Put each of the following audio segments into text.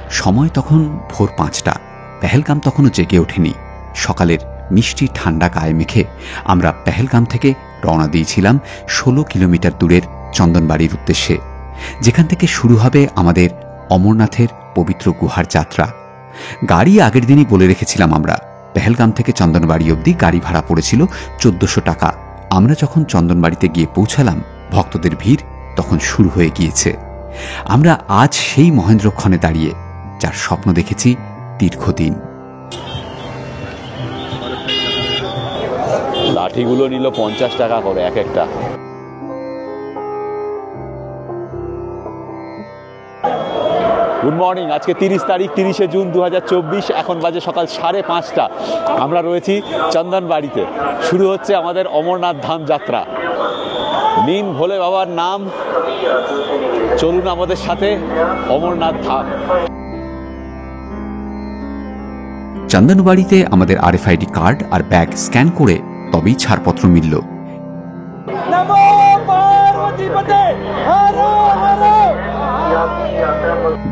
সময় তখন ভোর 5টা। পেহেলগাম তখনও জেগে ওঠেনি। সকালের মিষ্টি ঠান্ডা গায়ে মেখে আমরা পেহেলগাম থেকে রওনা দিয়েছিলাম 16 কিলোমিটার দূরের চন্দনবাড়ির উদ্দেশ্যে, যেখান থেকে শুরু হবে আমাদের অমরনাথের পবিত্র গুহার যাত্রা। গাড়ি আগের দিনই বলে রেখেছিলাম আমরা। পেহেলগাম থেকে চন্দনবাড়ি অবধি গাড়ি ভাড়া পড়েছিল 1400 টাকা। আমরা যখন চন্দনবাড়িতে গিয়ে পৌঁছালাম, ভক্তদের ভিড় তখন শুরু হয়ে গিয়েছে। আমরা আজ সেই মহেন্দ্রক্ষণে দাঁড়িয়ে, যার স্বপ্ন দেখেছি দীর্ঘদিন। লাঠিগুলো নিল 50 টাকা করে এক একটা। Good morning. আজকে 30 তারিখ, 30শে জুন 2024। এখন বাজে সকাল 5:30। আমরা রয়েছি চন্দনবাড়িতে। শুরু হচ্ছে আমাদের অমরনাথ ধাম যাত্রা। নিন ভোলে বাবার নাম, চলুন আমাদের সাথে অমরনাথ ধাম। চন্দনবাড়িতে আমাদের RFID কার্ড আর ব্যাগ স্ক্যান করে তবেই ছাড়পত্র মিলল।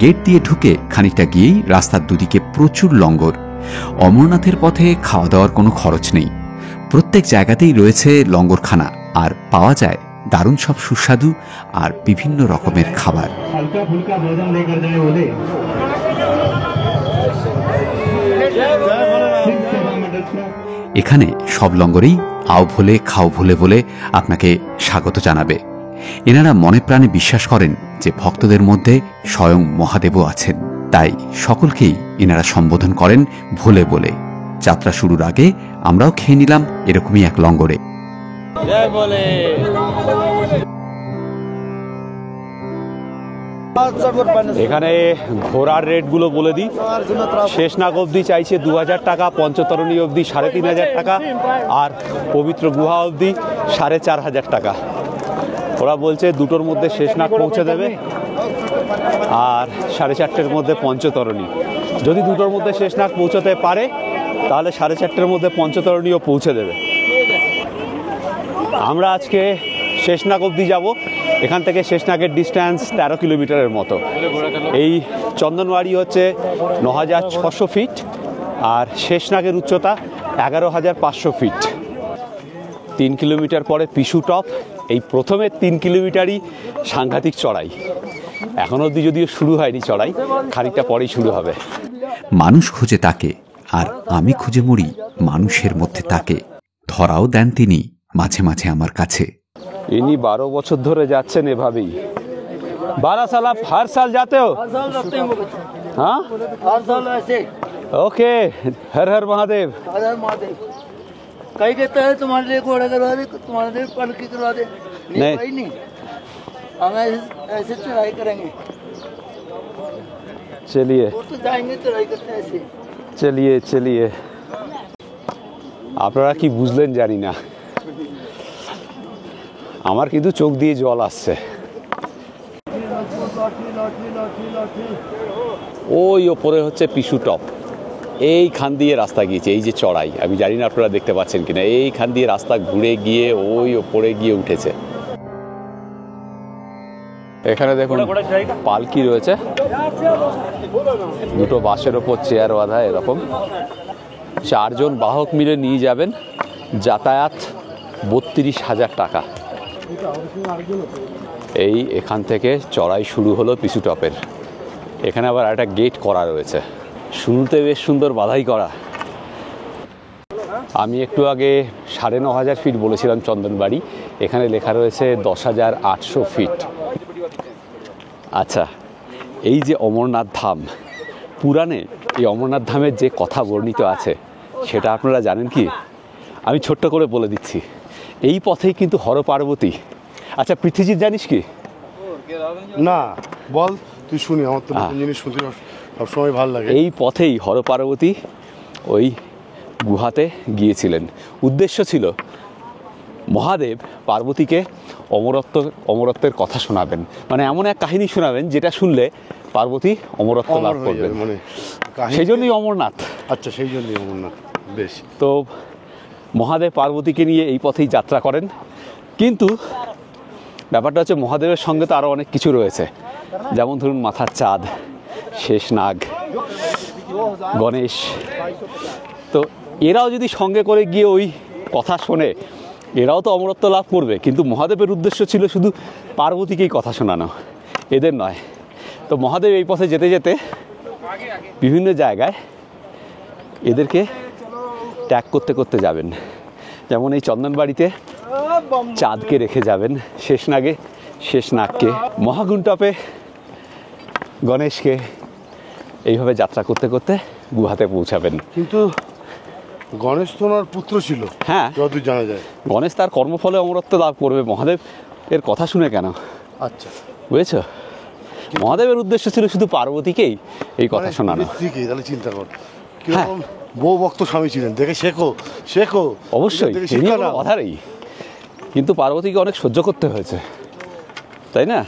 গেট দিয়ে ঢুকে খানিকটা গিয়েই রাস্তার দুদিকে প্রচুর লঙ্গর। অমরনাথের পথে খাওয়া দাওয়ার কোনো খরচ নেই। প্রত্যেক জায়গাতেই রয়েছে লঙ্গরখানা, আর পাওয়া যায় দারুণ সব সুস্বাদু আর বিভিন্ন রকমের খাবার। এখানে সব লঙ্গরেই আও ভোলে খাও ভোলে বলে আপনাকে স্বাগত জানাবে। এনারা মনে প্রাণে বিশ্বাস করেন যে ভক্তদের মধ্যে স্বয়ং মহাদেবও আছেন, তাই সকলকেই এনারা সম্বোধন করেন ভোলে বলে। যাত্রা শুরুর আগে আমরাও খেয়ে নিলাম এরকমই এক লঙ্গরে। জয় বলে। এখানে ঘোড়ার রেটগুলো বলে দিই। শেষনাগ অবধি চাইছে 2000 টাকা, পঞ্চতরণী অবধি 3500 টাকা, আর পবিত্র গুহা অবধি 4500 টাকা। ওরা বলছে দুটোর মধ্যে শেষনাগ পৌঁছে দেবে আর 4:30-র মধ্যে পঞ্চতরণী। যদি দুটোর মধ্যে শেষনাগ পৌঁছতে পারে তাহলে 4:30-র মধ্যে পঞ্চতরণীও পৌঁছে দেবে। আমরা আজকে শেষনাগ অবধি যাব। এখান থেকে শেষনাগের ডিস্ট্যান্স 13 কিলোমিটারের মতো। এই চন্দনবাড়ি হচ্ছে 9600 ফিট আর শেষনাগের উচ্চতা 11500 ফিট। 3 কিলোমিটার পরে পিছু টপ। এই প্রথমে 3 কিলোমিটারই সাংঘাতিক চড়াই। এখন অবধি যদিও শুরু হয়নি চড়াই, খানিকটা পরেই শুরু হবে। মানুষ খুঁজে তাকে, আর আমি খুঁজে মরি মানুষের মধ্যে তাকে। ধরাও দেন তিনি মাঝে মাঝে আমার কাছে। ইনি 12 বছর ধরে যাচ্ছেন এভাবেই। 12 साल आप हर साल जाते हो? हाँ, हर साल ऐसे। ओके। हर हर महादेव। हर हर महादेव। कहीं कहता है तुम्हारे लिए घोड़ा करवा दे, तुम्हारे लिए पालकी करवा दे। नहीं। भाई नहीं, हम ऐसे चढ़ाई करेंगे। चलिए वो तो जाएंगे चढ़ाई करते हैं ऐसे। चलिए चलिए। আপনারা কি বুঝলেন জানি না, আমার কিন্তু চোখ দিয়ে জল আসছে। ওই ওপরে হচ্ছে পিছু টপ। এইখান দিয়ে রাস্তা গিয়েছে, এই যে চড়াই, আমি জানি না আপনারা দেখতে পাচ্ছেন কিনা। এইখান দিয়ে রাস্তা ঘুরে গিয়ে ওই ওপরে গিয়ে উঠেছে। এখানে দেখুন পালকি রয়েছে, দুটো বাসের ওপর চেয়ার বাঁধা, এরকম 4 জন বাহক মিলে নিয়ে যাবেন। যাতায়াত 32,000 টাকা। এই এখান থেকে চড়াই শুরু হলো পিছু টপের। এখানে আবার একটা গেট করা রয়েছে, শুরুতে বেশ সুন্দর বাধাই করা। আমি একটু আগে 9,500 ফিট বলেছিলাম চন্দনবাড়ি, এখানে লেখা রয়েছে 10,800 ফিট। আচ্ছা, এই যে অমরনাথ ধাম, পুরাণে এই অমরনাথ ধামের যে কথা বর্ণিত আছে সেটা আপনারা জানেন কি? আমি ছোট্ট করে বলে দিচ্ছি। এই পথেই কিন্তু হর পার্বতী। আচ্ছা পৃথ্বীজিৎ জানিস কি? না, বল তুই, শুনি। আমার তো নতুন জিনিস শুনতে সবসময় ভালো লাগে। এই পথেই হর পার্বতী ওই গুহাতে গিয়েছিলেন। উদ্দেশ্য ছিল মহাদেব পার্বতীকে অমরত্বের কথা শোনাবেন, মানে এমন এক কাহিনী শোনাবেন যেটা শুনলে পার্বতী অমরত্ব লাভ করবেন, মানে সেই জন্যই অমরনাথ। আচ্ছা, সেই জন্যই অমরনাথ। বেশ। তো মহাদেব পার্বতীকে নিয়ে এই পথেই যাত্রা করেন। কিন্তু ব্যাপারটা হচ্ছে মহাদেবের সঙ্গে তো আরও অনেক কিছু রয়েছে, যেমন ধরুন মাথার চাঁদ, শেষনাগ, গণেশ। তো এরাও যদি সঙ্গে করে গিয়ে ওই কথা শোনে, এরাও তো অমরত্ব লাভ করবে। কিন্তু মহাদেবের উদ্দেশ্য ছিল শুধু পার্বতীকেই কথা শোনানো, এদের নয়। তো মহাদেব এই পথে যেতে যেতে বিভিন্ন জায়গায় এদেরকে ত্যাগ করতে করতে যাবেন। যেমন এই চন্দনবাড়িতে চাঁদকে রেখে যাবেন, শেষনাগে শেষনাগকে, মহাগুণ্টপে গণেশকে, এইভাবে যাত্রা করতে করতে গুহাতে পৌঁছাবেন। কিন্তু গণেশ তো ওনার পুত্র ছিল, হ্যাঁ, যতদূর জানা যায়। গণেশ তার কর্মফলে অমরত্ব লাভ করবে, মহাদেব এর কথা শুনে কেন? আচ্ছা, বুঝেছ? মহাদেবের উদ্দেশ্য ছিল শুধু পার্বতীকেই এই কথা শোনানো। ঠিকই, তাহলে চিন্তা কর কিরকম বউ ভক্ত স্বামী ছিলেন, দেখে শেখো শেখো। অবশ্যই, কথারই। কিন্তু পার্বতীকে অনেক সহ্য করতে হয়েছে, তাই না?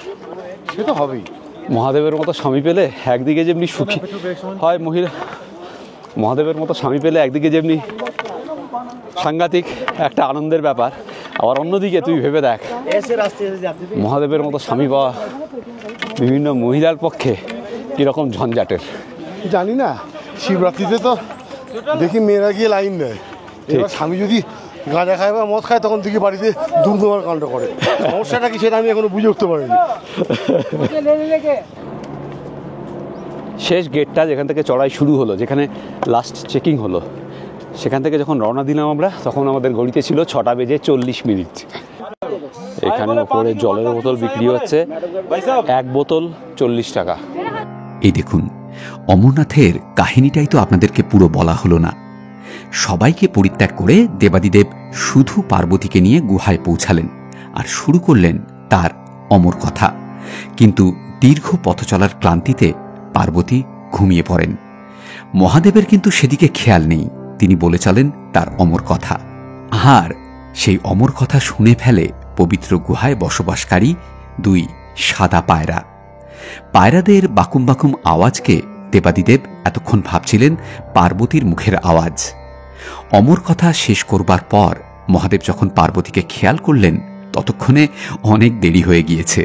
সে তো হবেই। মহাদেবের মতো স্বামী পেলে একদিকে যেমনি সুখী হয় মহিলা, মহাদেবের মতো স্বামী পেলে একদিকে যেমনি সাংঘাতিক একটা আনন্দের ব্যাপার, আবার অন্যদিকে তুই ভেবে দেখ মহাদেবের মতো স্বামী পাওয়া বিভিন্ন মহিলার পক্ষে কীরকম ঝঞ্ঝাটের। জানি না, শিবরাত্রিতে তো দেখি মেয়েরা গিয়ে লাইন নেয়। এবার স্বামী যদি গাঁজা খায় বা মদ খায়, তখন দেখি বাড়িতে দুর্দমার কাণ্ড করে। সমস্যাটা কি সেটা আমি এখনো বুঝে উঠতে পারিনি। শেষ গেটটা যেখান থেকে চড়াই শুরু হলো, যেখানে লাস্ট চেকিং হলো, সেখান থেকে যখন রওনা দিলাম আমরা, তখন আমাদের ঘড়িতে ছিল 6:40। এখানে ওপরে জলের বোতল বিক্রি হচ্ছে, এক বোতল 40 টাকা। এই দেখুন, অমরনাথের কাহিনীটাই তো আপনাদেরকে পুরো বলা হলো না। সবাইকে পরিত্যাগ করে দেবাদিদেব শুধু পার্বতীকে নিয়ে গুহায় পৌঁছালেন আর শুরু করলেন তার অমর কথা। কিন্তু দীর্ঘ পথ চলার ক্লান্তিতে পার্বতী ঘুমিয়ে পড়েন। মহাদেবের কিন্তু সেদিকে খেয়াল নেই, তিনি বলে চলেন তার অমর কথা। আর সেই অমর কথা শুনে ফেলে পবিত্র গুহায় বসবাসকারী 2 সাদা পায়রা। পায়রাদের বাকুম বাকুম আওয়াজকে দেবাদিদেব এতক্ষণ ভাবছিলেন পার্বতীর মুখের আওয়াজ। অমর কথা শেষ করবার পর মহাদেব যখন পার্বতীকে খেয়াল করলেন, ততক্ষণে অনেক দেরি হয়ে গিয়েছে।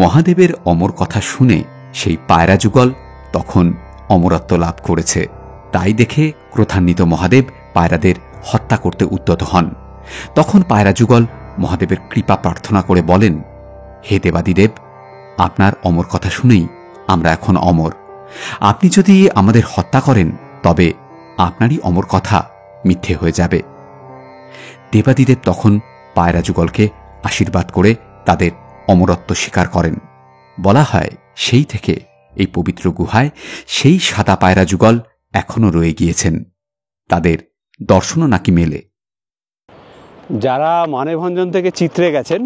মহাদেবের অমর কথা শুনে সেই পায়রা যুগল তখন অমরত্ব লাভ করেছে। তাই দেখে ক্রোধান্বিত মহাদেব পায়রাদের হত্যা করতে উদ্যত হন। তখন পায়রা যুগল মহাদেবের কৃপা প্রার্থনা করে বলেন, হে দেবাদিদেব, আপনার অমর কথা শুনেই আমরা এখন অমর। আপনি যদি আমাদের হত্যা করেন, তবে আপনারই অমর কথা মিথ্যে হয়ে যাবে। দেবাদিদেব তখন পায়রা যুগলকে আশীর্বাদ করে তাদের অমরত্ব স্বীকার করেন। বলা হয় সেই থেকে এই পবিত্র গুহায় সেই সাদা পায়রা যুগল এখনো রয়ে গিয়েছেন। তাদের দর্শনও নাকি মেলে। যারা মানেভঞ্জন থেকে চিত্রে গেছেন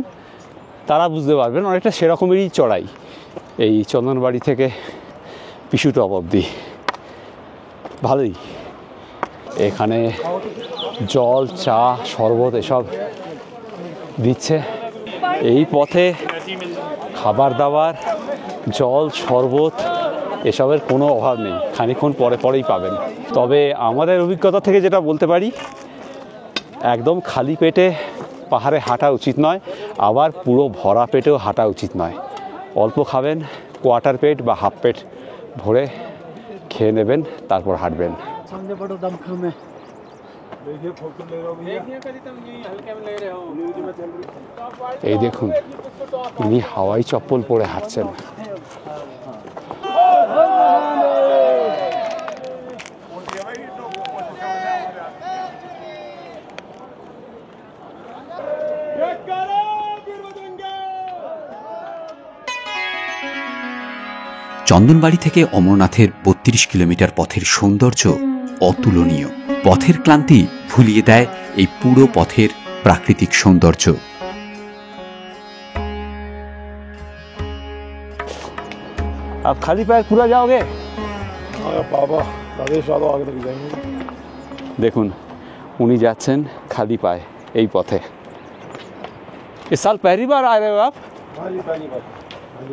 তারা বুঝতে পারবেন, অনেকটা সেরকমেরই চড়াই এই চন্দনবাড়ি থেকে পিছুটপ অবধি। ভালোই, এখানে জল, চা, শরবত এসব দিচ্ছে। এই পথে খাবার দাবার, জল, শরবত এসবের কোনো অভাব নেই, খানিকক্ষণ পরে পরেই পাবেন। তবে আমাদের অভিজ্ঞতা থেকে যেটা বলতে পারি, একদম খালি পেটে পাহাড়ে হাঁটা উচিত নয়, আবার পুরো ভরা পেটেও হাঁটা উচিত নয়। অল্প খাবেন, কোয়ার্টার পেট বা হাফ পেট ভরে খেয়ে নেবেন, তারপর হাঁটবেন। এই দেখুন, ইনি হাওয়াই চপ্পল পরে হাঁটছেন। চন্দনবাড়ি থেকে অমরনাথের 32 কিলোমিটার পথের সৌন্দর্য অতুলনীয়। পথের ক্লান্তি ভুলিয়ে দেয় এই পুরো পথের প্রাকৃতিক সৌন্দর্য। आप खाली पैर पूरा जाओगे? বাবা, তাদের সব আগে থেকে যায়নি। দেখুন, উনি যাচ্ছেন খালি পায়ে এই পথে। इस साल पहली बार आ रहे हो आप?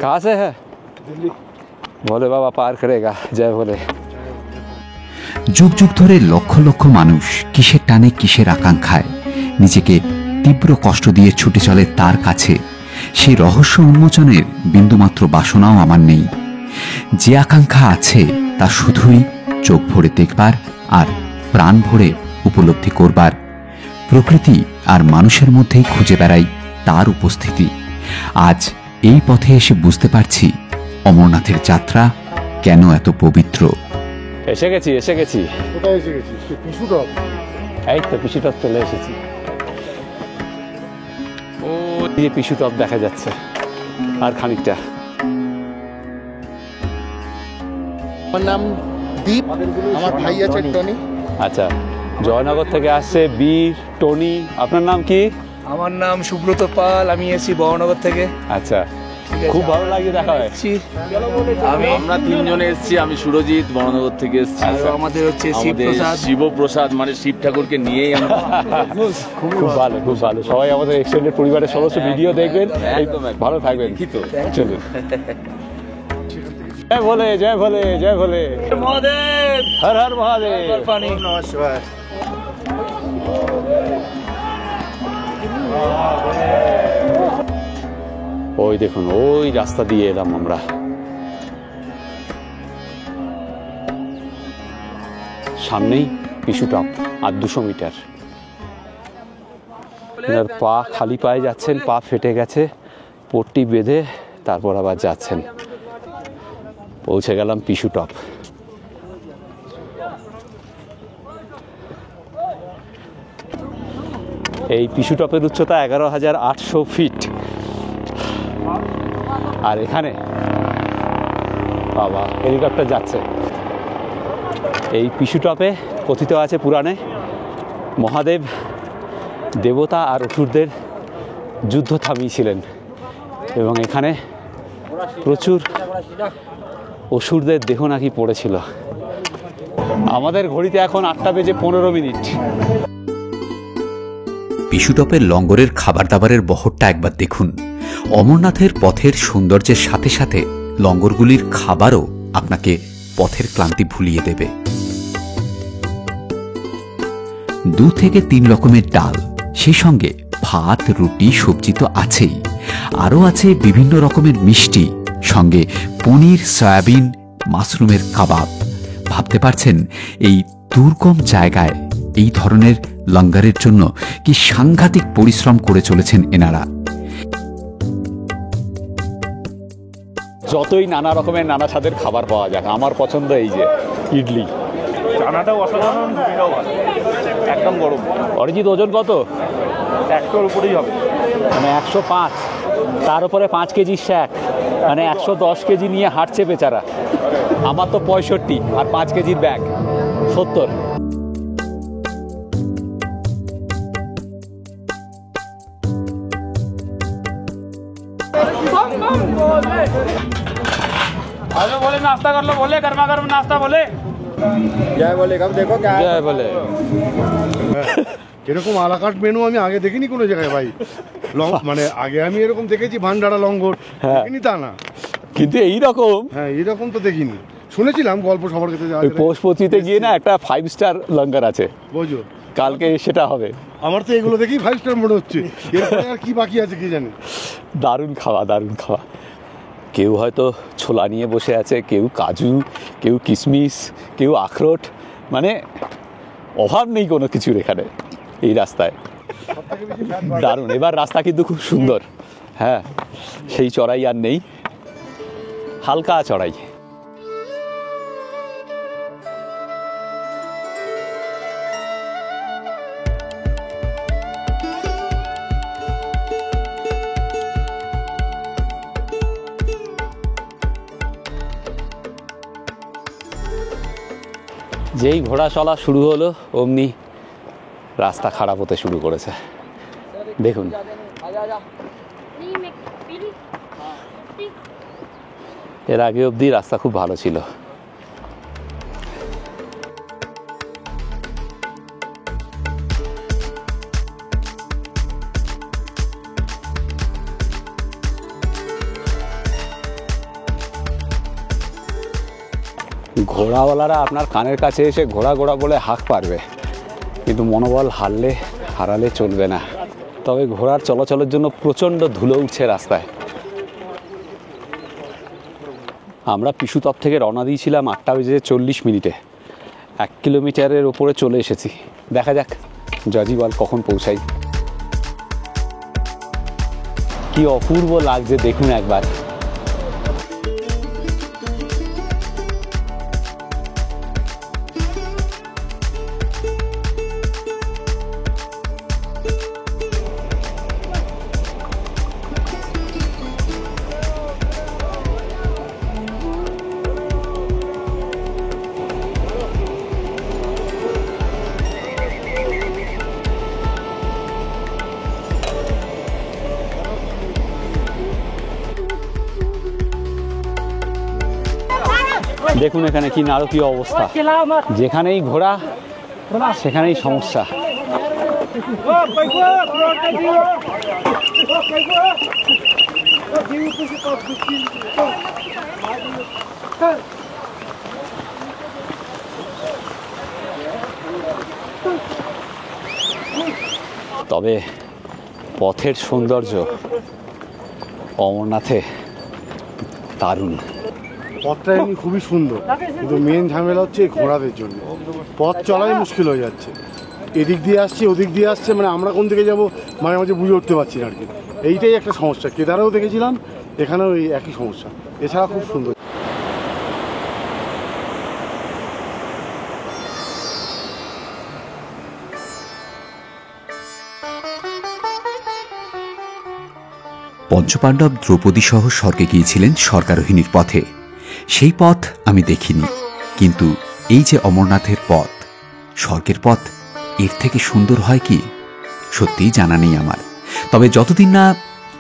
कहाँ से है? দিল্লি। ভোলে বাবা পার করেগা, জয় ভোলে। যুগ যুগ ধরে লক্ষ লক্ষ মানুষ কিসের টানে কিসের আকাঙ্ক্ষায় নিজেকে তীব্র কষ্ট দিয়ে ছুটে চলে তার কাছে, সেই রহস্য উন্মোচনের বিন্দুমাত্র বাসনাও আমার নেই। যে আকাঙ্ক্ষা আছে তা শুধুই চোখ ভরে দেখবার আর প্রাণ ভরে উপলব্ধি করবার। প্রকৃতি আর মানুষের মধ্যেই খুঁজে বেড়াই তার উপস্থিতি। আজ এই পথে এসে বুঝতে পারছি অমরনাথের যাত্রা কেন এত পবিত্র। এসে গেছি কোথায় এসে গেছিস? পিছু টপ। এই তো পিছু টপ চলে এসেছি। ও যে পিছু টপ দেখা যাচ্ছে আর খানিকটা। আমার নাম দীপ, আমার ভাই আছে টনি। আচ্ছা, জয়নগর থেকে আসছে বীর, টনি। আপনার নাম কি? আমার নাম সুব্রত পাল, আমি এসেছি বহনগর থেকে। আচ্ছা, খুব ভালো লাগে দেখা হয়। আমরা তিনজনে এসেছি। আমি সুরজিৎ বর্ণনগর থেকে এসেছি। আর আমাদের হচ্ছে শিবপ্রসাদ। শিবপ্রসাদ মানে শিব ঠাকুরকে নিয়েই আমরা খুব ভালো, খুব ভালো। সবাই আমাদের এক্সটেন্ডেড পরিবারের সদস্য, ভিডিও দেখবেন। একদম ভালো থাকবেন। লিখিত চলুন। জয় ভোলে, জয় ভোলে, জয় ভোলে, মহাদেব, হর হর মহাদেব। পানি। ওই দেখুন, ওই রাস্তা দিয়ে এলাম আমরা। সামনেই পিছু টপ, আর 200 মিটার। পা খালি পায়ে যাচ্ছেন, পা ফেটে গেছে, পট্টি বেঁধে তারপর আবার যাচ্ছেন। পৌঁছে গেলাম পিছু টপ। এই পিছু টপের উচ্চতা 11,800 ফিট। আর এখানে বাবা হেলিকপ্টার যাচ্ছে। এই পিছু টপে কথিত আছে পুরাণে, মহাদেব দেবতা আর অসুরদের যুদ্ধ থামিয়েছিলেন এবং এখানে প্রচুর অসুরদের দেহ নাকি পড়েছিল। আমাদের ঘড়িতে এখন 8টা বেজে 15 মিনিট। পিছুটপের লঙ্গরের খাবার দাবারের বহরটা একবার দেখুন। অমরনাথের পথের সৌন্দর্যের সাথে সাথে লঙ্গরগুলির খাবারও আপনাকে পথের ক্লান্তি ভুলিয়ে দেবে। 2 থেকে 3 রকমের ডাল, সেই সঙ্গে ভাত, রুটি, সবজি তো আছেই, আরও আছে বিভিন্ন রকমের মিষ্টি, সঙ্গে পনির, সয়াবিন, মাশরুমের কাবাব। ভাবতে পারছেন এই দুর্গম জায়গায় এই ধরনের লঙ্গরের জন্য কি সাংঘাতিক পরিশ্রম করে চলেছেন এনারা। যতই নানা রকমের নানা স্বাদের খাবার পাওয়া যাক, আমার পছন্দ এই যে ইডলি। চানাটাও অসাধারণ, রুটিটাও ভালো, একদম গরম। অরিজিৎ, ওজন কত? 100-র উপরেই হবে, মানে 105। তার উপরে 5 কেজি শ্যাক, মানে 110 কেজি নিয়ে হাঁটছে বেচারা। আমার তো 65 আর 5 কেজির ব্যাগ 70। আগে বলে নাস্তা করলো, বলে গরমা গরম নাস্তা বলে জয় বলে, কব দেখো কে জয় বলে। এরকম আলাকাট মেনু আমি আগে দেখিনি কোনো জায়গায় ভাই। মানে আগে আমি এরকম দেখেছি ভান্ডারা লঙ্গর, দেখিনি তা না, কিন্তু এইরকম হ্যাঁ এইরকম তো দেখিনি। শুনেছিলাম গল্প সবার কাছে যাওয়া। ওই পৌষপত্রিতে গিয়ে না একটা 5 স্টার লঙ্গর আছে, বোঝো কালকে সেটা হবে। আমার তো এগুলো দেখেই 5 স্টার মনে হচ্ছে। এরপরে আর কি বাকি আছে কি জানি। দারুণ খাওয়া, দারুণ খাওয়া। কেউ হয়তো ছোলা নিয়ে বসে আছে, কেউ কাজু, কেউ কিশমিশ, কেউ আখরোট, মানে অভাব নেই কোনো কিছুর এখানে এই রাস্তায়। দারুণ। এবার রাস্তা কিন্তু খুব সুন্দর। হ্যাঁ, সেই চড়াই আর নেই, হালকা চড়াই। যেই ঘোড়া চলা শুরু হলো অমনি রাস্তা খারাপ হতে শুরু করেছে। দেখুন, এর আগে অবধি রাস্তা খুব ভালো ছিল। ঘোড়াওয়ালারা আপনার কানের কাছে এসে ঘোড়া ঘোড়া বলে হাঁক পারবে, কিন্তু মনোবল হারালে চলবে না। তবে ঘোড়ার চলাচলের জন্য প্রচণ্ড ধুলো উঠছে রাস্তায়। আমরা পিশুতপ থেকে রওনা দিয়েছিলাম 8:40 1 কিলোমিটারের ওপরে চলে এসেছি। দেখা যাক জজিবাল কখন পৌঁছাই। কি অপূর্ব লাগছে দেখুন একবার। দেখুন এখানে কি নারকীয় অবস্থা, যেখানেই ঘোড়া সেখানেই সমস্যা। তবে পথের সৌন্দর্য অমরনাথে দারুণ। পথটা এমনি খুবই সুন্দর, কিন্তু মেন ঝামেলা হচ্ছে এই ঘোড়াদের জন্য। পথ চলাই মুশকিল হয়ে যাচ্ছে, এদিক দিয়ে আসছে ওদিক দিয়ে আসছে, মানে আমরা কোন দিকে যাবো মাঝে মাঝে বুঝে উঠতে পারছি না আর কি। এইটাই একটা সমস্যা। কেদারেও দেখেছিলাম, এখানেও এই একই সমস্যা। এছাড়া খুব সুন্দর। পঞ্চপাণ্ডব দ্রৌপদী সহ স্বর্গে গিয়েছিলেন স্বর্গারোহিণীর পথে। সেই পথ আমি দেখিনি, কিন্তু এই যে অমরনাথের পথ, স্বর্গের পথ, এর থেকে সুন্দর হয় কি সত্যিই জানা নেই আমার। তবে যতদিন না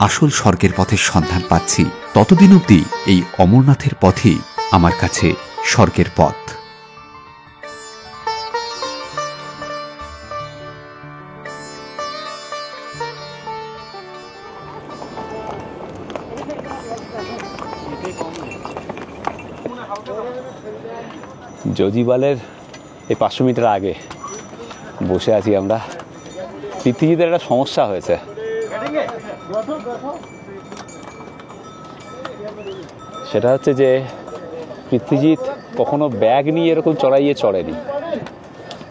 আসল স্বর্গের পথের সন্ধান পাচ্ছি, ততদিন অবধি এই অমরনাথের পথই আমার কাছে স্বর্গের পথ। জজিবালের এই 500 মিটার আগে বসে আছি আমরা। পৃথিবীতে একটা সমস্যা হয়েছে, সেটা হচ্ছে যে পৃথ্বীজিৎ কখনো ব্যাগ নিয়ে এরকম চড়াইয়ে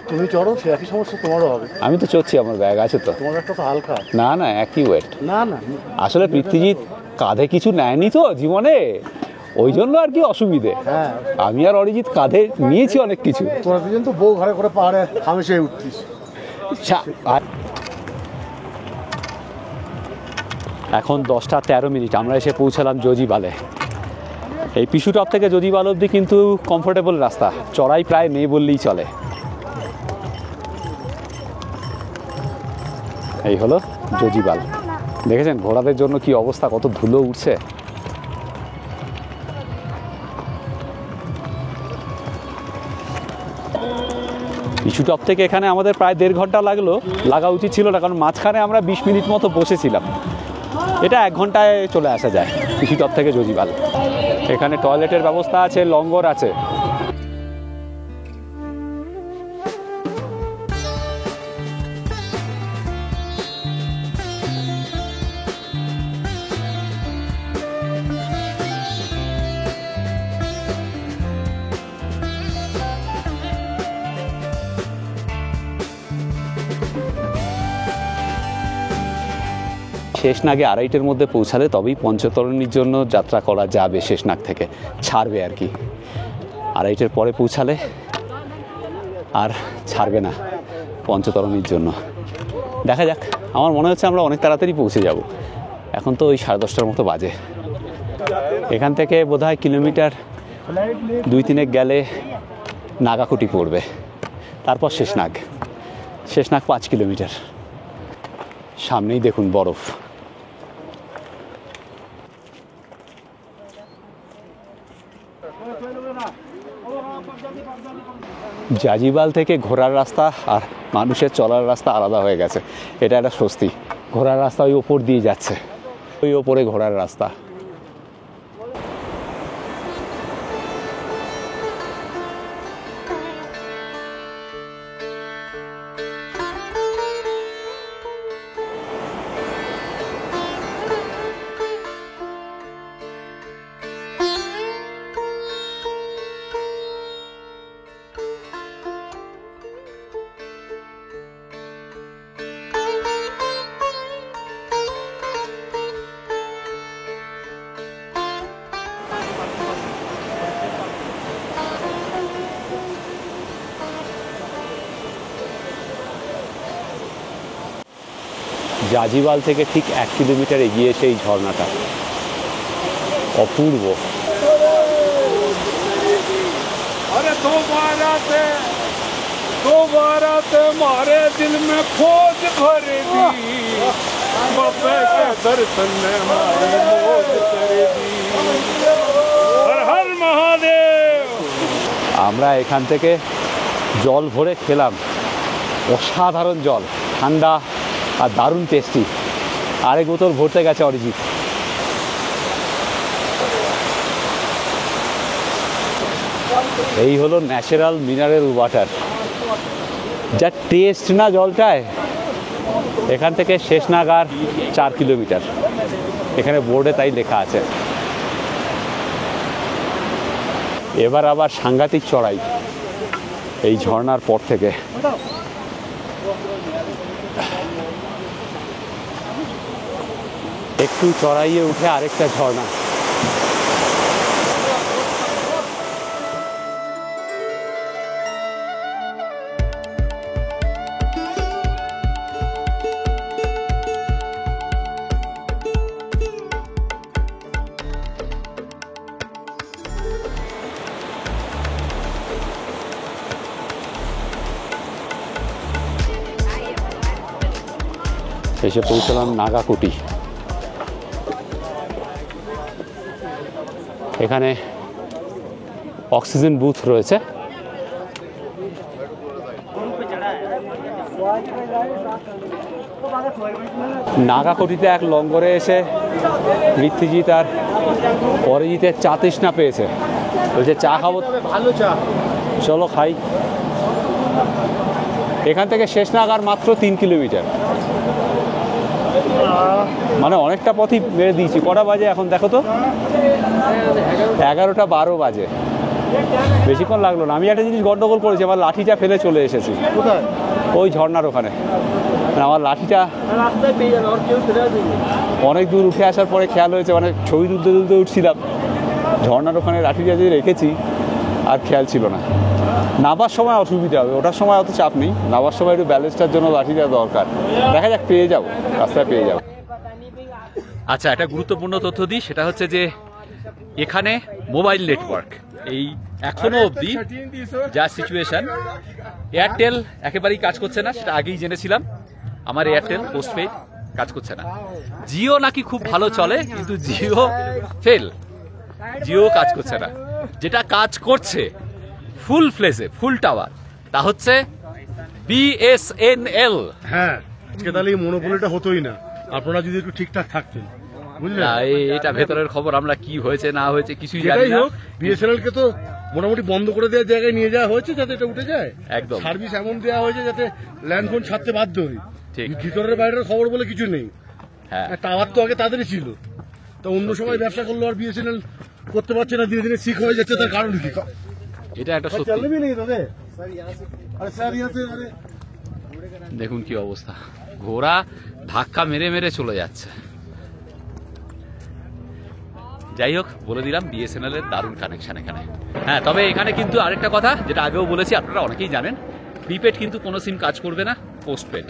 তুমি চড়ো, সে একই সমস্যা তোমারও হবে। আমি তো চড়ছি, আমার ব্যাগ আছে তো। তোমার একটা তো হালকা। না না, একই ওয়েট। না না, আসলে পৃথ্বীজিৎ কাঁধে কিছু নেয়নি তো জীবনে, ওই জন্য আর কি অসুবিধে। হ্যাঁ, আমি আর অরিজিৎ কাঁধে নিয়েছি অনেক কিছু। তোরা দুজন তো বউ ঘরে করে পাহাড়ে হামেশাই উঠতিস। এখন 10:13 আমরা এসে পৌঁছালাম জজিবালে। এই পিশুটপ থেকে জজিবাল অবধি কিন্তু কমফোর্টেবল রাস্তা, চড়াই প্রায় নেই বললেই চলে। এই হলো জজিবাল। দেখেছেন ঘোড়াদের জন্য কি অবস্থা, কত ধুলো উঠছে। পিশুটপ থেকে এখানে আমাদের প্রায় 1.5 ঘন্টা লাগা উচিত ছিল না, কারণ মাঝখানে আমরা 20 মিনিট মতো বসেছিলাম। এটা 1 ঘন্টায় চলে আসা যায় পিশুটপ থেকে জজিবাল। এখানে টয়লেটের ব্যবস্থা আছে, লঙ্গর আছে। শেষনাগে 2:30-এর মধ্যে পৌঁছালে তবেই পঞ্চতরণীর জন্য যাত্রা করা যাবে। শেষনাগ থেকে ছাড়বে আর কি, 2:30-এর পরে পৌঁছালে আর ছাড়বে না পঞ্চতরণীর জন্য। দেখা যাক, আমার মনে হচ্ছে আমরা অনেক তাড়াতাড়ি পৌঁছে যাব। এখন তো ওই 10:30টার মতো বাজে। এখান থেকে বোধহয় কিলোমিটার 2-3 গেলে নাগাকুটি পড়বে, তারপর শেষনাগ 5 কিলোমিটার। সামনেই দেখুন বরফ। জাজিবাল থেকে ঘোড়ার রাস্তা আর মানুষের চলার রাস্তা আলাদা হয়ে গেছে, এটা একটা স্বস্তি। ঘোড়ার রাস্তা ওই ওপর দিয়ে যাচ্ছে, ওই ওপরে ঘোড়ার রাস্তা। জাজিবাল থেকে ঠিক 1 কিলোমিটার এগিয়ে সেই ঝর্ণাটা, অপূর্ব। मारे दिल में खोज भर दी बाबे के दर्शन ने मारी मौज कर दी हर हर महादेव। আমরা এখান থেকে জল ভরে খেলাম, অসাধারণ জল, ঠান্ডা আর দারুণ টেস্টি। আরেক বোতল ভরতে গেছে অরিজিৎ। এই হলো ন্যাচারাল মিনারেল ওয়াটার, যা টেস্ট না জলটায়। এখান থেকে শেষনাগার 4 কিলোমিটার, এখানে বোর্ডে তাই লেখা আছে। এবার আবার সাংঘাতিক চড়াই এই ঝর্ণার পর থেকে। একটু চড়াইয়ে উঠে আরেকটা ঝর্ণা। এসে পৌঁছলাম নাগাকুটি। এখানে অক্সিজেন বুথ রয়েছে। নাগাকুটিতে এক লঙ্গরে এসে পৃথ্বীজিৎ আর অরিজিতের চা তৃষ্ণা পেয়েছে, বলছে চা খাবো, ভালো চা, চলো খাই। এখান থেকে শেষনাগার মাত্র 3 কিলোমিটার, মানে অনেকটা পথই মেরে দিয়েছি। কটা বাজে এখন দেখো তো? 11টা 12 বাজে, বেশিক্ষণ লাগলো না। আমি একটা জিনিস গন্ডগোল করেছি, আমার লাঠিটা ফেলে চলে এসেছি ওই ঝর্ণার ওখানে। আমার লাঠিটা অনেক দূর উঠে আসার পরে খেয়াল হয়েছে, মানে ছবি তুলতে তুলতে উঠছিলাম, ঝর্ণার ওখানে লাঠিটা যে রেখেছি আর খেয়াল ছিল না। নামার সময় অসুবিধা হবে, ওটার সময় অত চাপ নেই, নামার সময় একটু ব্যালেন্সটার জন্য লাঠিটা দরকার। দেখা যাক, পেয়ে যাবো, রাস্তায় পেয়ে যাবো। আচ্ছা, একটা গুরুত্বপূর্ণ তথ্য দিই, সেটা হচ্ছে যে এখানে মোবাইল নেটওয়ার্ক এই এখনো অবধি যা সিচুয়েশন, এয়ারটেল একেবারেই কাজ করছে না, সেটা আগেই জেনেছিলাম। আমার এয়ারটেল পোস্টপেড কাজ করছে না। জিও নাকি খুব ভালো চলে, কিন্তু জিও ফেল, জিও কাজ করছে না। যেটা কাজ করছে ফুল ফ্লেজে, ফুল টাওয়ার, তা হচ্ছে বিএসএনএল। হ্যাঁ, তাহলে এই মনোপলিটা হতোই না, আপনারা যদি একটু ঠিকঠাক থাকতেন, বুঝলেন? এটা ভেতরের খবর, আমরা কি হয়েছে না হয়েছে কিছুই জানি না। বিএসএনএল কে তো মোটামুটি বন্ধ করে দেওয়ার জায়গায় নিয়ে যাওয়া হয়েছে, যাতে এটা উঠে যায়। একদম সার্ভিস এমন দেওয়া হয়েছে যাতে ল্যান্ডফোন ছাড়তে বাধ্য হই। ঠিক, ভিতরের বাইরের খবর বলে কিছু নেই। হ্যাঁ, টাওয়ার তো আগে তাদেরই ছিল, তো অন্য সময় ব্যবসা করলো, আর বিএসএনএল করতে পারছে না, ধীরে ধীরে শিখ হয়ে যাচ্ছে। তার কারণ কি? এটা একটা সত্যি। দেখুন কি অবস্থা, ঘোড়া ধাক্কা মেরে মেরে চলে যাচ্ছে। যাই হোক, বলে দিলাম বিএসএনএল এর দারুণ কানেকশন এখানে। হ্যাঁ, তবে এখানে কিন্তু আরেকটা কথা, যেটা আগেও বলেছি, আপনারা অনেকেই জানেন, প্রিপেড কিন্তু কোনো সিম কাজ করবে না, পোস্টপেড।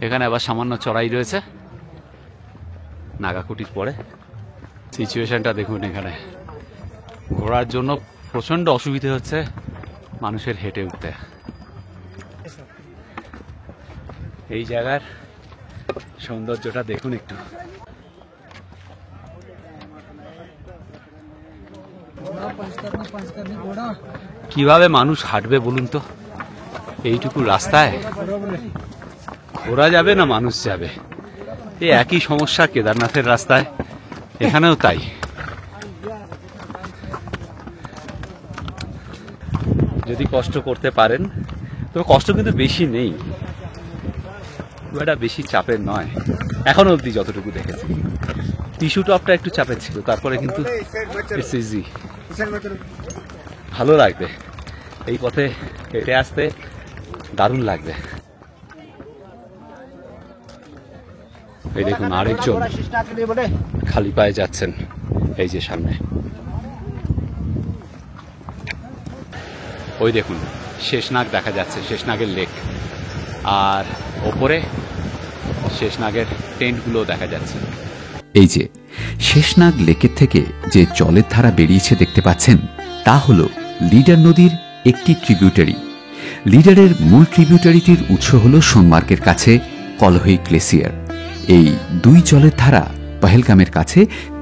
এখানে আবার সামান্য চড়াই রয়েছে নাগাকুটির পরে। সিচুয়েশনটা দেখুন, এখানে ঘোড়ার জন্য প্রচন্ড অসুবিধা হচ্ছে মানুষের হেঁটে উঠতে। এই জায়গার সৌন্দর্যটা দেখুন একটু। কিভাবে মানুষ হাঁটবে বলুন তো এইটুকু রাস্তায়? ঘোড়া যাবে না মানুষ যাবে? এই একই সমস্যা কেদারনাথের রাস্তায়, এখানেও তাই। যদি কষ্ট করতে পারেন, তবে কষ্ট কিন্তু বেশি নেই, এটা বেশি চাপের নয় এখনো অবধি যতটুকু দেখেছি। টিস্যু টপটা একটু চাপের ছিল, তারপরে কিন্তু ইটস ইজি, ভালো লাগবে এই পথে হেঁটে আসতে, দারুণ লাগবে। এই দেখুন আরেকজন খালি পায়ে যাচ্ছেন, এই যে সামনে। ওই দেখুন শেষনাগ দেখা যাচ্ছে, শেষনাগের লেক, আর ওপরে শেষনাগের টেন্টগুলো দেখা যাচ্ছে। এই যে শেষনাগ লেকের থেকে যে জলের ধারা বেরিয়েছে দেখতে পাচ্ছেন, তা হল লিডার নদীর একটি ট্রিবিউটারি। লিডারের মূল ট্রিবিউটারিটির উৎস হল সোনমার্গের কাছে কলহই গ্লেসিয়ার। এই দুই জলের ধারা পহেলগামের কাছে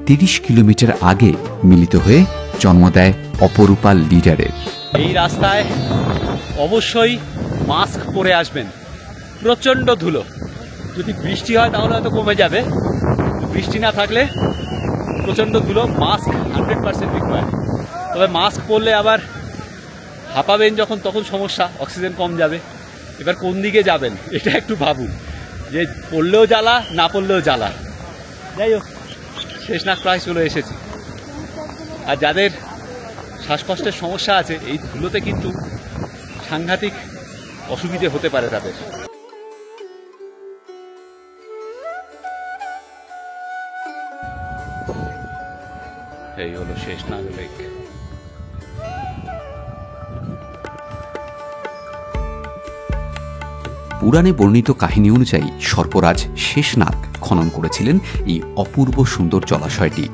30 কিলোমিটার আগে মিলিত হয়ে জন্ম দেয় অপরূপা লিডারের। এই রাস্তায় অবশ্যই মাস্ক পরে আসবেন, প্রচণ্ড ধুলো। যদি বৃষ্টি হয় তাহলে হয়তো কমে যাবে, বৃষ্টি না থাকলে প্রচণ্ড ধুলো। Mask 100% required. তবে মাস্ক পরলে আবার হাঁপাবেন যখন, তখন সমস্যা, অক্সিজেন কম যাবে। এবার কোন দিকে যাবেন এটা একটু ভাবুন, যে পড়লেও জ্বালা, না পড়লেও জ্বালা। যাই হোক, শেষনাগ প্রায় চলে এসেছি। আর যাদের শ্বাসকষ্টের সমস্যা আছে, এই ধুলোতে কিন্তু সাংঘাতিক অসুবিধে হতে পারে তাদের। এই হলো শেষনাগ লেক। পুরাণে বর্ণিত কাহিনী অনুযায়ী সর্পরাজ শেষনাগ খনন করেছিলেন এই অপূর্ব সুন্দর জলাশয়টি।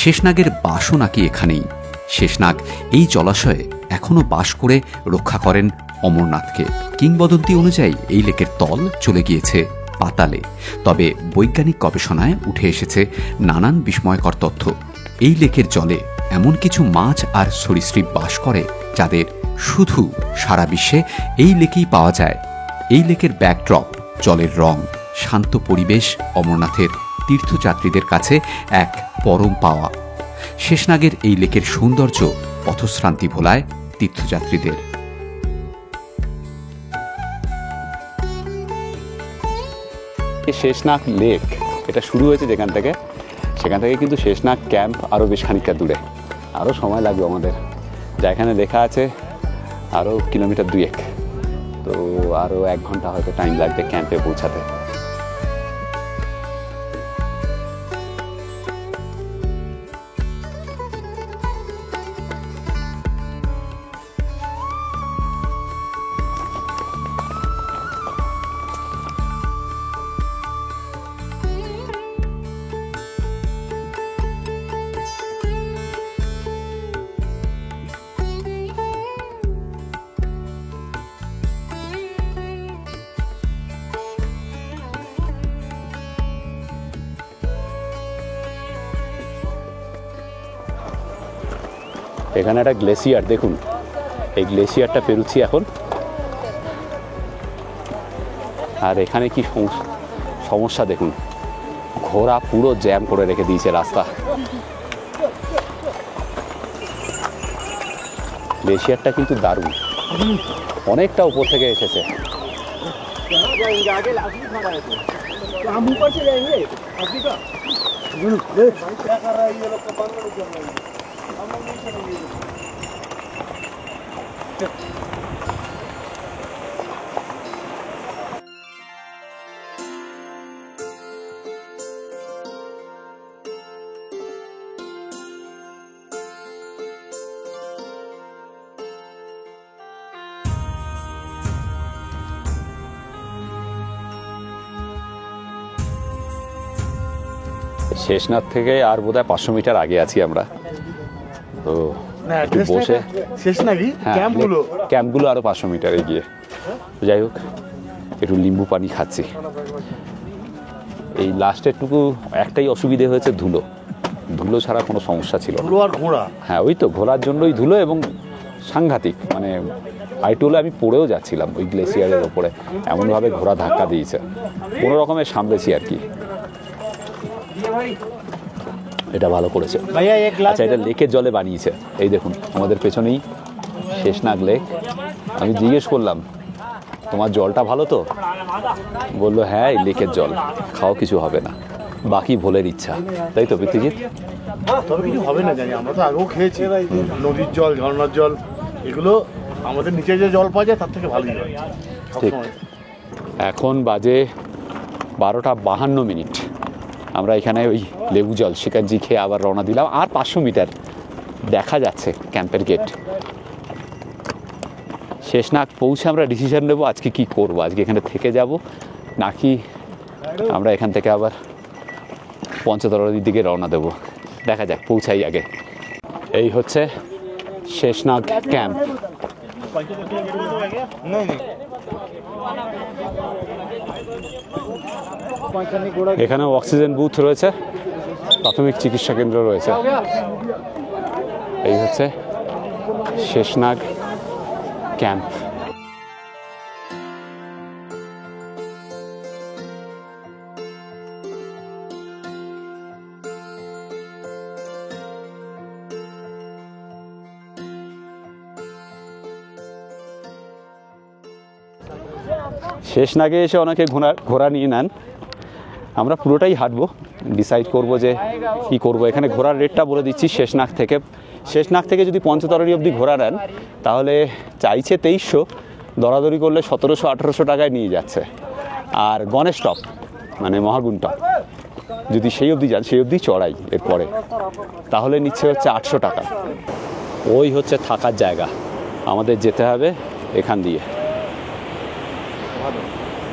শেষনাগের বাসও নাকি এখানেই। শেষনাগ এই জলাশয়ে এখনো বাস করে রক্ষা করেন অমরনাথকে। কিংবদন্তি অনুযায়ী এই লেকের তল চলে গিয়েছে পাতালে। তবে বৈজ্ঞানিক গবেষণায় উঠে এসেছে নানান বিস্ময়কর তথ্য। এই লেকের জলে এমন কিছু মাছ আর সরীসৃপ বাস করে যাদের শুধু সারা বিশ্বে এই লেকেই পাওয়া যায়। এই লেকের ব্যাকড্রপ, জলের রং, শান্ত পরিবেশ অমরনাথের তীর্থযাত্রীদের কাছে এক পরম পাওয়া। শেষনাগের এই লেকের সৌন্দর্য পথশ্রান্তি ভোলায় তীর্থযাত্রীদের। শেষনাগ লেক এটা শুরু হয়েছে যেখান থেকে, সেখান থেকে কিন্তু শেষনাগ ক্যাম্প আরও বেশ খানিকটা দূরে। আরও সময় লাগবে আমাদের, যা এখানে লেখা আছে আরও কিলোমিটার 2-1, তো আরও 1 ঘন্টা হয়তো টাইম লাগবে ক্যাম্পে পৌঁছাতে। এখানে একটা গ্লেসিয়ার দেখুন, এই গ্লেসিয়ারটা পেরুচ্ছি এখন। আর এখানে কি সমস্যা দেখুন, ঘোড়া পুরো জ্যাম করে রেখে দিয়েছে রাস্তা। গ্লেসিয়ারটা কিন্তু দারুণ, অনেকটা উপর থেকে এসেছে। শেষনাগ থেকে আর বোধহয় 500 মিটার আগে আছি আমরা। তো একটু বসে শেষনাগই ক্যাম্পগুলো আরো 500 মিটার এগিয়ে। যাই হোক, একটু লিম্বু পানি খাচ্ছি। এই লাস্টের টুকু একটাই অসুবিধে হয়েছে, ধুলো। ধুলো ছাড়া কোনো সমস্যা ছিল না। আর ঘোড়া, হ্যাঁ ওই তো ঘোরার জন্যই ধুলো, এবং সাংঘাতিক মানে আইটোলে আমি পড়েও যাচ্ছিলাম ওই গ্লেসিয়ারের ওপরে, এমনভাবে ঘোড়া ধাক্কা দিয়েছে। কোনো রকমের সামলেছি আর কি। এটা ভালো করেছে। আচ্ছা, এটা লেকের জলে বানিয়েছে। এই দেখুন আমাদের পেছনেই শেষনাগ লেক। আমি জিজ্ঞেস করলাম, তোমার জলটা ভালো তো? বললো হ্যাঁ, এই লেকের জল, খাও কিছু হবে না, বাকি ভোলের ইচ্ছা। তাই তো পৃথ্বীজিৎ? তবে কিছু হবে না জানি, আমরা তো আগেও খেয়েছি। নদীর জল, ঝর্ণার জল, এগুলো আমাদের নিচে যে জল পাওয়া যায় তার থেকে ভালোই হয়। ঠিক। এখন বাজে 12টা 52 মিনিট। আমরা এখানে ওই লেবু জল শিকারজি খেয়ে আবার রওনা দিলাম। আর 500 মিটার দেখা যাচ্ছে ক্যাম্পের গেট। শেষনাগ পৌঁছে আমরা ডিসিশন নেবো আজকে কি করব। আজকে এখানে থেকে যাব নাকি আমরা এখান থেকে আবার পঞ্চতরণীর দিকে রওনা দেব। দেখা যাক পৌঁছাই আগে। এই হচ্ছে শেষনাগ ক্যাম্প। এখানে অক্সিজেন বুথ রয়েছে, প্রাথমিক চিকিৎসা কেন্দ্র রয়েছে। এই হচ্ছে শেষনাগ ক্যাম্প। শেষনাগে এসে অনেকে ঘোড়া নিয়ে নেন, আমরা পুরোটাই হাঁটবো, ডিসাইড করব যে কি করব। এখানে ঘোড়ার রেটটা বলে দিচ্ছি। শেষনাগ থেকে যদি পঞ্চতরণী অবধি ঘোড়া নেন তাহলে চাইছে 2300, দরাদরি করলে 1700-1800 টাকায় নিয়ে যাচ্ছে। আর গণেশ টপ মানে মহাগুণ টপ যদি সেই অবধি যান, সেই অবধি চড়াই এরপরে, তাহলে নিচ্ছে হচ্ছে 800 টাকা। ওই হচ্ছে থাকার জায়গা, আমাদের যেতে হবে এখান দিয়ে।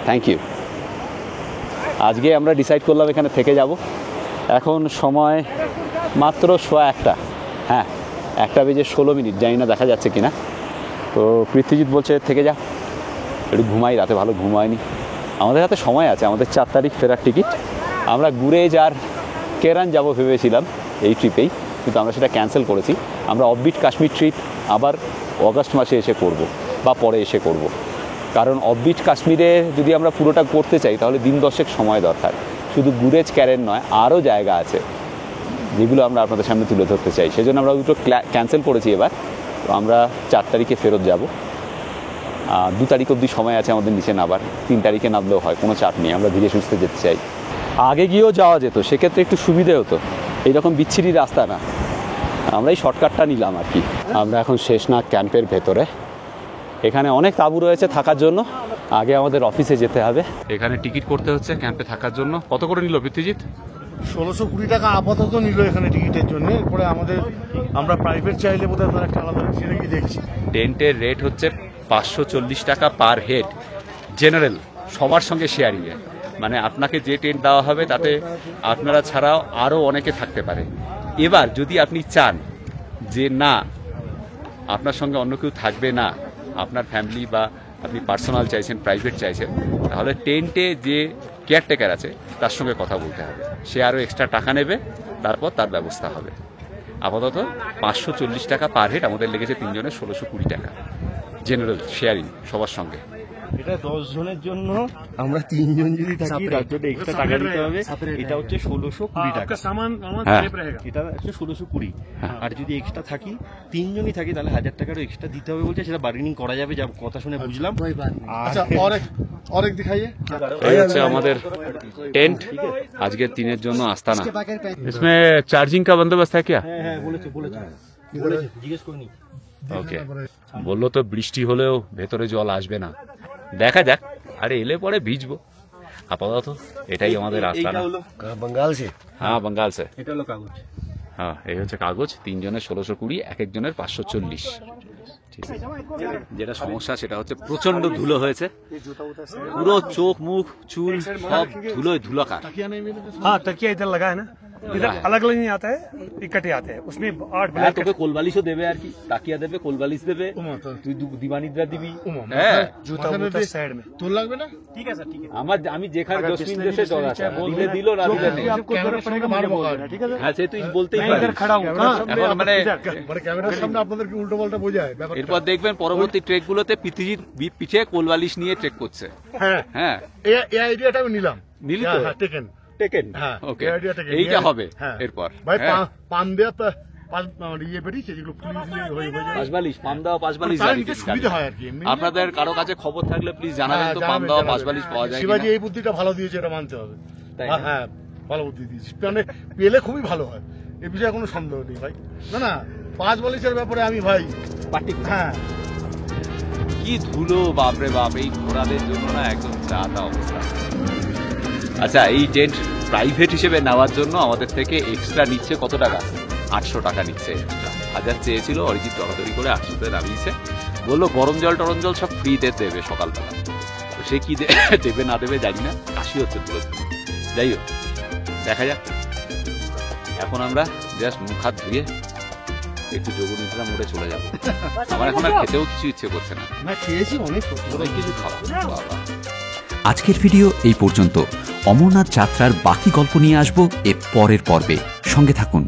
Thank you. আজকে আমরা ডিসাইড করলাম এখানে থেকে যাব। এখন সময় মাত্র 1:15, হ্যাঁ 1:16, জানি না দেখা যাচ্ছে কিনা। তো পৃথ্বীজিৎ বলছে থেকে যা, একটু ঘুমাই, রাতে ভালো ঘুম হয়নি। আমাদের হাতে সময় আছে, আমাদের 4 তারিখ ফেরার টিকিট। আমরা গুরেজ আর কেরান যাব ভেবেছিলাম এই ট্রিপেই, কিন্তু আমরা সেটা ক্যান্সেল করেছি। আমরা অফবিট কাশ্মীর ট্রিপ আবার অগাস্ট মাসে এসে করব বা পরে এসে করব, কারণ অফবিট কাশ্মীরে যদি আমরা পুরোটা করতে চাই তাহলে দিন 10 সময় দরকার। শুধু গুরেজ ক্যারেন নয়, আরও জায়গা আছে যেগুলো আমরা আপনাদের সামনে তুলে ধরতে চাই। সেজন্য আমরা দুটো ক্যান্সেল করেছি এবার। তো আমরা 4 তারিখে ফেরত যাব। 2 তারিখ অবধি সময় আছে আমাদের নিচে নামার, 3 তারিখে নামলেও হয়, কোনো চাপ নেই। আমরা ধীরে সুস্থে যেতে চাই। আগে গিয়েও যাওয়া যেত, সেক্ষেত্রে একটু সুবিধে হতো, এইরকম বিচ্ছিরি রাস্তা না। আমরা এই শর্টকাটটা নিলাম আর কি। আমরা এখন শেষনাগ ক্যাম্পের ভেতরে। এখানে অনেক তাঁবু রয়েছে থাকার জন্য। আগে আমাদের অফিসে যেতে হবে। এখানে টিকিট করতে হচ্ছে ক্যাম্পে থাকার জন্য। কত করে নিল পৃথ্বীজিৎ? 1620 টাকা আপাতত নিল এখানে টিকিটের জন্য। এরপরে আমরা প্রাইভেট চাইলে বোধহয় তার একটা আলাদা সেটা কি দেখছি। টেন্টের রেট হচ্ছে 540 টাকা পার হেড, জেনারেল, সবার সঙ্গে শেয়ারিংয়ে। মানে আপনাকে যে টেন্ট দেওয়া হবে তাতে আপনারা ছাড়াও আরও অনেকে থাকতে পারে। এবার যদি আপনি চান যে না আপনার সঙ্গে অন্য কেউ থাকবে না, আপনার ফ্যামিলি বা আপনি পার্সোনাল চাইছেন, প্রাইভেট চাইছেন, তাহলে টেন্টে যে কেয়ারটেকার আছে তার সঙ্গে কথা বলতে হবে। সে আরও এক্সট্রা টাকা নেবে, তারপর তার ব্যবস্থা হবে। আপাতত 540 টাকা পার হেড, আমাদের লেগেছে 3 জনের 1620 টাকা, জেনারেল শেয়ারিং সবার সঙ্গে। এটা 10 জনের জন্য, আমরা 3 জন যদি থাকি তার জন্য এক্সট্রা টাকা দিতে হবে। এটা হচ্ছে 1620 টাকা। হ্যাঁ, এটা হচ্ছে 1620। আর যদি এক্সট্রা থাকি, 3 জনই থাকি, তাহলে 1000 টাকারও এক্সট্রা দিতে হবে বলছে। সেটা বার্গেনিং করা যাবে, যা কথা শুনে বুঝলাম। আচ্ছা, অনেক দিখাইয়ে। এই হচ্ছে আমাদের টেন্ট আজকের 3 জন্য আস্তানা। इसमें चार्जिंग का बंदोबस्त है क्या? হ্যাঁ বলেছে জিজ্ঞেস করিনি। ওকে, বললো তো বৃষ্টি হলেও ভেতরে জল আসবে না, দেখা যাক। আরে এলে পরে ভিজবো। আপাতত এটাই আমাদের আস্তানা। बंगाल से? হ্যাঁ, বাঙ্গাল সে। এটা হলো কাগজ। হ্যাঁ, এই হচ্ছে কাগজ। 3 জনের 1620, এক একজনের 540। ঠিক আছে। যেটা সমস্যা সেটা হচ্ছে প্রচন্ড ধুলো হয়েছে, পুরো চোখ মুখ চুল সব ধুলোয় ধুলাকার। हाँ, तकिया इधर लगा है ना, इधर अलग अलग नहीं आता है, इकट्ठे आते हैं। उसमें 8 হ্যাঁ, তোকে কোলবালিশও দেবে আর কি, তাকিয়া দেবে, কোলবালিশ দেবে, তুই দিবানিদ্রা দিবি। হ্যাঁ, जूता साइड में। তোর লাগবে না? ঠিক আছে ঠিক আছে। আমি যেখানে জসমিন দেশে জ্বর আছে, দিলে দিল, না দিলে নেই। হ্যাঁ, সে তুই বলতেই পারিস। खड़ा हूँ এখন মানে ক্যামেরার সামনে আপনাদের কি উল্টো পাল্টা বোঝায় ব্যাপারটা? এরপর দেখবেন পরবর্তী ট্রেকগুলোতে পৃথিবীর পিঠে কোলবালিশ নিয়ে ট্রেক করছে। হ্যাঁ, হ্যাঁ, এই আইডিয়াটা আমি নিলাম। নিলি তো? হ্যাঁ, টেকেন। হ্যাঁ, ওকে, এই আইডিয়াটা টেকেন। এইটা হবে হ্যাঁ। এরপর। ভাই হ্যাঁ, পান দেয়া ইয়ে বেরিয়েছে যেগুলো হয়ে যায়। পাঁচবালিশ, পাম দেওয়া পাঁচবালিশ তার জারি নিতে দিন। সুবিধা হয় আর কি। এমনি আপনাদের কারো কাছে খবর থাকলে প্লিজ জানাবেন তো, পাম দেওয়া পাঁচবালিশ পাওয়া যায় শিবাজি কিনা। এই বুদ্ধিটা ভালো দিয়েছে, এটা মানতে হবে। তাই না? হ্যাঁ, ভালো বুদ্ধি দিয়েছে, মানে পেলে খুবই ভালো হয়, এ বিষয়ে কোনো সন্দেহ নেই ভাই। না 5 বালিশের ব্যাপারে আমি ভাই পার্টি। হ্যাঁ, কি ধুলো, বাপরে বাপ, এই ঘোড়াদের জন্য না একদম চা তা অবস্থা। আচ্ছা, এই টেন্ট প্রাইভেট হিসেবে নেওয়ার জন্য আমাদের থেকে এক্সট্রা নিচ্ছে কত টাকা? 800 টাকা নিচ্ছে এক্সট্রা। 1000 চেয়েছিল, অরিজিৎ তড়াতড়ি করে 800-তে নামিয়েছে। বললো গরম জল টরম জল সব ফ্রিতে দেবে সকালবেলা। তো সে কি দেবে না দেবে জানি না, কাশি হচ্ছে তুলে। যাই হোক, দেখা যাক। এখন আমরা জাস্ট মুখ হাত ধুয়ে একটু যোগনিদ্রা মোড়ে চলে যাবো। আমার এখন আর খেতেও কিছু ইচ্ছে করছে না। না খেয়েছি অনেক কিছু খাওয়া বাবা। আজকের ভিডিও এই পর্যন্ত। অমরনাথ যাত্রার বাকি গল্প নিয়ে আসবো এর পরের পর্বে। সঙ্গে থাকুন।